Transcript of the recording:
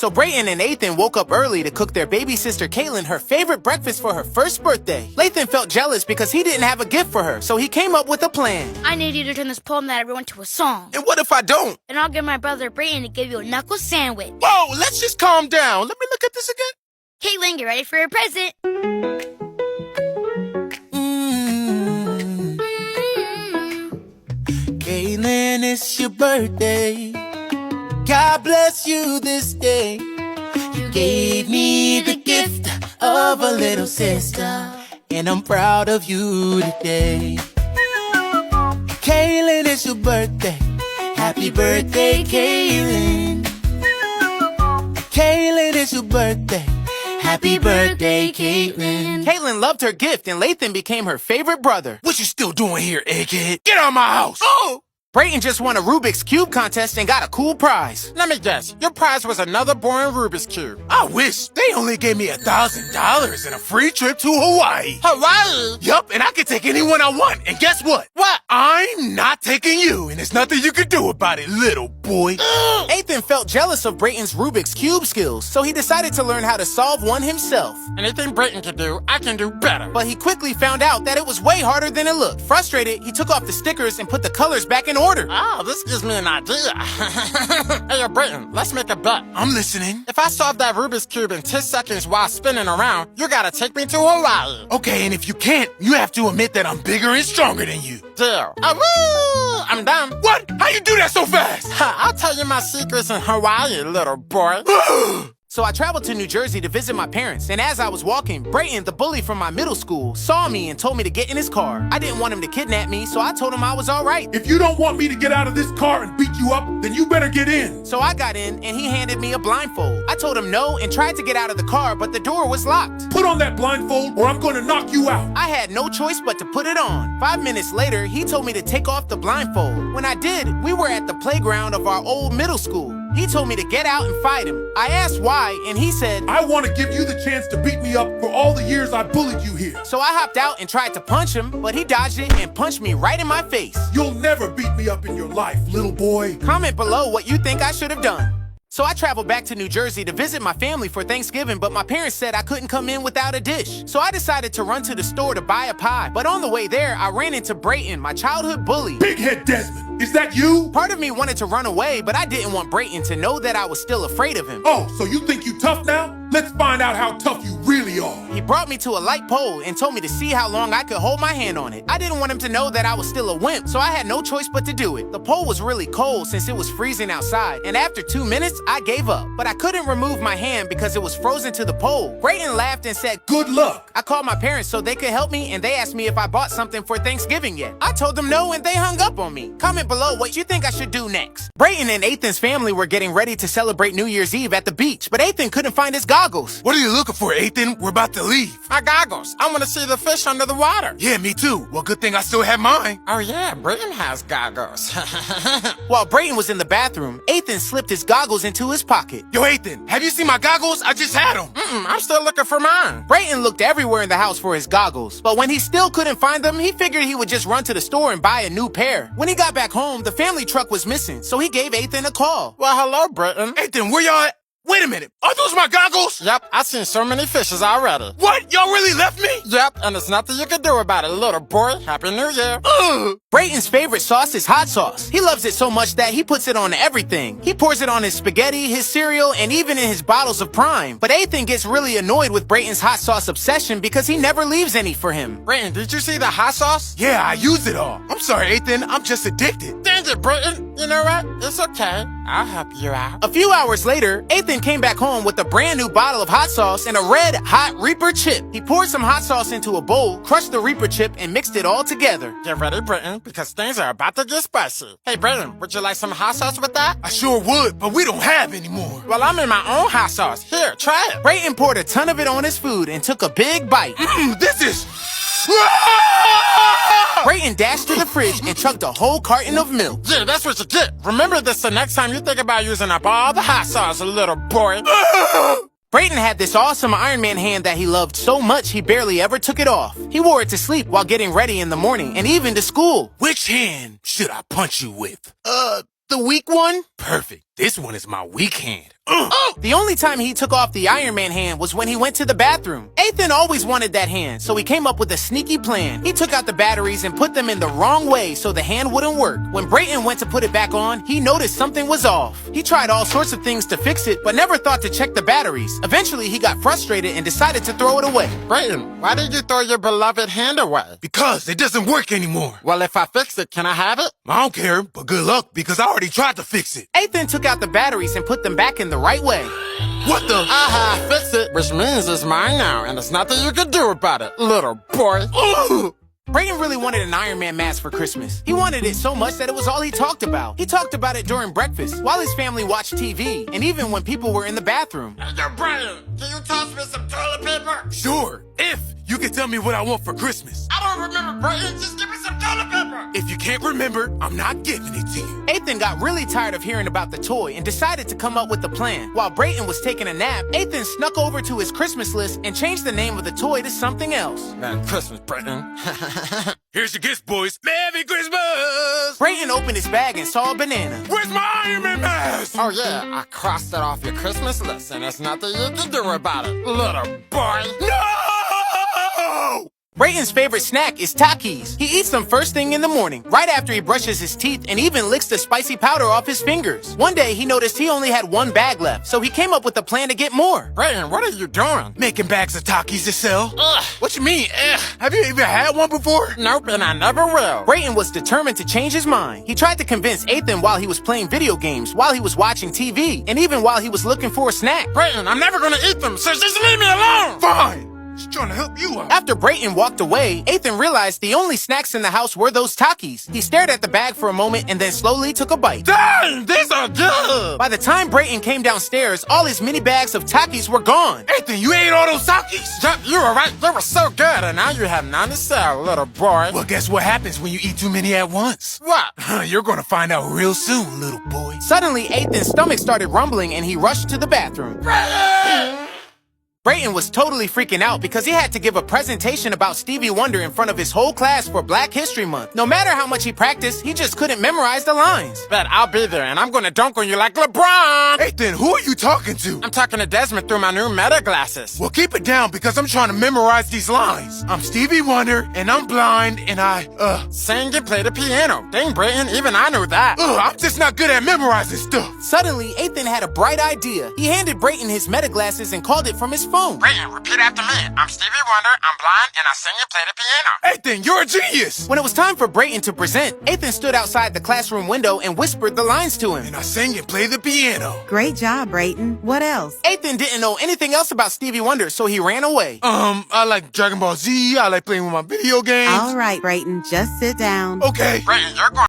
So Brayton and Ethan woke up early to cook their baby sister Caitlin her favorite breakfast for her first birthday. Lathan felt jealous because he didn't have a gift for her, so he came up with a plan. I need you to turn this poem that I wrote into a song. And what if I don't? And I'll get my brother Brayton to give you a knuckle sandwich. Whoa, let's just calm down. Let me look at this again. Caitlin, get ready for your present. Caitlin, it's your birthday. God bless you this day. You gave me the gift of a little sister, and I'm proud of you today. Caitlin, it's your birthday. Happy birthday, Caitlin. Caitlin, it's your birthday. Happy birthday, Caitlin. Caitlin loved her gift, and Lathan became her favorite brother. What you still doing here, egghead? Get out of my house! Oh! Brayton just won a Rubik's Cube contest and got a cool prize. Let me guess, your prize was another boring Rubik's Cube. I wish. They only gave me $1,000 and a free trip to Hawaii. Hawaii? Yup, and I can take anyone I want. And guess what? What? I'm not taking you, and there's nothing you can do about it, little boy. Ethan felt jealous of Brayton's Rubik's Cube skills, so he decided to learn how to solve one himself. Anything Brayton can do, I can do better. But he quickly found out that it was way harder than it looked. Frustrated, he took off the stickers and put the colors back in order. Oh, this gives me an idea. Hey, Brayton, let's make a bet. I'm listening. If I solve that Rubik's Cube in 10 seconds while spinning around, you gotta take me to Hawaii. Okay, and if you can't, you have to admit that I'm bigger and stronger than you. Deal. Ah, woo! I'm done. What? How you do that so fast? I'll tell you my secrets in Hawaii, little boy. So I traveled to New Jersey to visit my parents, and as I was walking, Brayton, the bully from my middle school, saw me and told me to get in his car. I didn't want him to kidnap me, so I told him I was all right. If you don't want me to get out of this car and beat you up, then you better get in. So I got in, and he handed me a blindfold. I told him no and tried to get out of the car, but the door was locked. Put on that blindfold or I'm going to knock you out. I had no choice but to put it on. 5 minutes later, he told me to take off the blindfold. When I did, we were at the playground of our old middle school. He told me to get out and fight him. I asked why, and he said, I want to give you the chance to beat me up for all the years I bullied you here. So I hopped out and tried to punch him, but he dodged it and punched me right in my face. You'll never beat me up in your life, little boy. Comment below what you think I should have done. So I traveled back to New Jersey to visit my family for Thanksgiving, but my parents said I couldn't come in without a dish. So I decided to run to the store to buy a pie. But on the way there, I ran into Brayton, my childhood bully. Big Head Desmond, is that you? Part of me wanted to run away, but I didn't want Brayton to know that I was still afraid of him. Oh, so you think you tough now? Let's find out how tough you really are. He brought me to a light pole and told me to see how long I could hold my hand on it. I didn't want him to know that I was still a wimp, so I had no choice but to do it. The pole was really cold since it was freezing outside, and after 2 minutes, I gave up. But I couldn't remove my hand because it was frozen to the pole. Brayton laughed and said, Good luck. I called my parents so they could help me, and they asked me if I bought something for Thanksgiving yet. I told them no, and they hung up on me. Comment below what you think I should do next. Brayton and Ethan's family were getting ready to celebrate New Year's Eve at the beach, but Ethan couldn't find his goggles. What are you looking for, Ethan? We're about to leave. My goggles. I want to see the fish under the water. Yeah, me too. Well, good thing I still have mine. Oh yeah, Brayton has goggles. While Brayton was in the bathroom, Ethan slipped his goggles into his pocket. Yo, Ethan, have you seen my goggles? I just had them. I'm still looking for mine. Brayton looked everywhere in the house for his goggles, but when he still couldn't find them, he figured he would just run to the store and buy a new pair. When he got back home, the family truck was missing, so he gave Ethan a call. Well, hello, Brayton. Ethan, where y'all at? Wait a minute. Are those my goggles? Yep, I've seen so many fishes already. What? Y'all really left me? Yep, and there's nothing you can do about it, little boy. Happy New Year. Ugh. Brayton's favorite sauce is hot sauce. He loves it so much that he puts it on everything. He pours it on his spaghetti, his cereal, and even in his bottles of Prime. But Ethan gets really annoyed with Brayton's hot sauce obsession because he never leaves any for him. Brayton, did you see the hot sauce? Yeah, I use it all. I'm sorry, Ethan. I'm just addicted. Dang it, Brayton. You know what? It's okay. I'll help you out. A few hours later, Ethan came back home with a brand new bottle of hot sauce and a red hot Reaper chip. He poured some hot sauce into a bowl, crushed the Reaper chip, and mixed it all together. Get ready, Brayton, because things are about to get spicy. Hey, Brayton, would you like some hot sauce with that? I sure would, but we don't have any more. Well, I'm in my own hot sauce. Here, try it. Brayton poured a ton of it on his food and took a big bite. This is... Brayton dashed to the fridge and chugged a whole carton of milk. Yeah, that's what you get. Remember this the next time you think about using up all the hot sauce, little boy. Brayton had this awesome Iron Man hand that he loved so much he barely ever took it off. He wore it to sleep while getting ready in the morning and even to school. Which hand should I punch you with? The weak one? Perfect. This one is my weak hand. The only time he took off the Iron Man hand was when he went to the bathroom. Ethan always wanted that hand, so he came up with a sneaky plan. He took out the batteries and put them in the wrong way so the hand wouldn't work. When Brayton went to put it back on, he noticed something was off. He tried all sorts of things to fix it, but never thought to check the batteries. Eventually, he got frustrated and decided to throw it away. Brayton, why did you throw your beloved hand away? Because it doesn't work anymore. Well, if I fix it, can I have it? I don't care, but good luck because I already tried to fix it. Ethan took out the batteries and put them back in the right way. What the? Aha, fix it, which means it's mine now, and there's nothing you can do about it, little boy. Brayton really wanted an Iron Man mask for Christmas. He wanted it so much that it was all he talked about. He talked about it during breakfast, while his family watched TV, and even when people were in the bathroom. Yo, Brayton, can you toss me some toilet paper? Sure, if you can tell me what I want for Christmas. I don't remember, Brayton. Just give me some toilet paper. If you can't remember, I'm not giving it to you. Ethan got really tired of hearing about the toy and decided to come up with a plan. While Brayton was taking a nap, Ethan snuck over to his Christmas list and changed the name of the toy to something else. Man, Christmas, Brayton. Here's your gifts, boys. Merry Christmas! Brayton opened his bag and saw a banana. Where's my Iron Man mask? Oh, yeah, I crossed it off your Christmas list, and there's nothing you can do about it, little boy. No! Brayton's favorite snack is Takis. He eats them first thing in the morning, right after he brushes his teeth and even licks the spicy powder off his fingers. One day, he noticed he only had one bag left, so he came up with a plan to get more. Brayton, what are you doing? Making bags of Takis to sell? Ugh. What you mean, Have you even had one before? Nope, and I never will. Brayton was determined to change his mind. He tried to convince Ethan while he was playing video games, while he was watching TV, and even while he was looking for a snack. Brayton, I'm never gonna eat them, so just leave me alone! Fine! Just trying to help you out. After Brayton walked away, Ethan realized the only snacks in the house were those Takis. He stared at the bag for a moment and then slowly took a bite. Dang, these are good! By the time Brayton came downstairs, all his mini bags of Takis were gone. Ethan, you ate all those Takis? Yep, you were right. They were so good, and now you have none to sell, little boy. Well, guess what happens when you eat too many at once? What? You're gonna find out real soon, little boy. Suddenly, Ethan's stomach started rumbling and he rushed to the bathroom. Brayton was totally freaking out because he had to give a presentation about Stevie Wonder in front of his whole class for Black History Month. No matter how much he practiced, he just couldn't memorize the lines. Bet I'll be there, and I'm gonna dunk on you like LeBron! Ethan, who are you talking to? I'm talking to Desmond through my new meta glasses. Well, keep it down because I'm trying to memorize these lines. I'm Stevie Wonder, and I'm blind, and Sing and play the piano. Dang, Brayton, even I knew that. I'm just not good at memorizing stuff. Suddenly, Ethan had a bright idea. He handed Brayton his meta glasses and called it from his phone. Brayton, repeat after me. I'm Stevie Wonder, I'm blind, and I sing and play the piano. Ethan, you're a genius. When it was time for Brayton to present, Ethan stood outside the classroom window and whispered the lines to him. And I sing and play the piano. Great job, Brayton. What else? Ethan didn't know anything else about Stevie Wonder, so he ran away. I like Dragon Ball Z. I like playing with my video games. All right, Brayton, just sit down. Okay. Brayton, you're going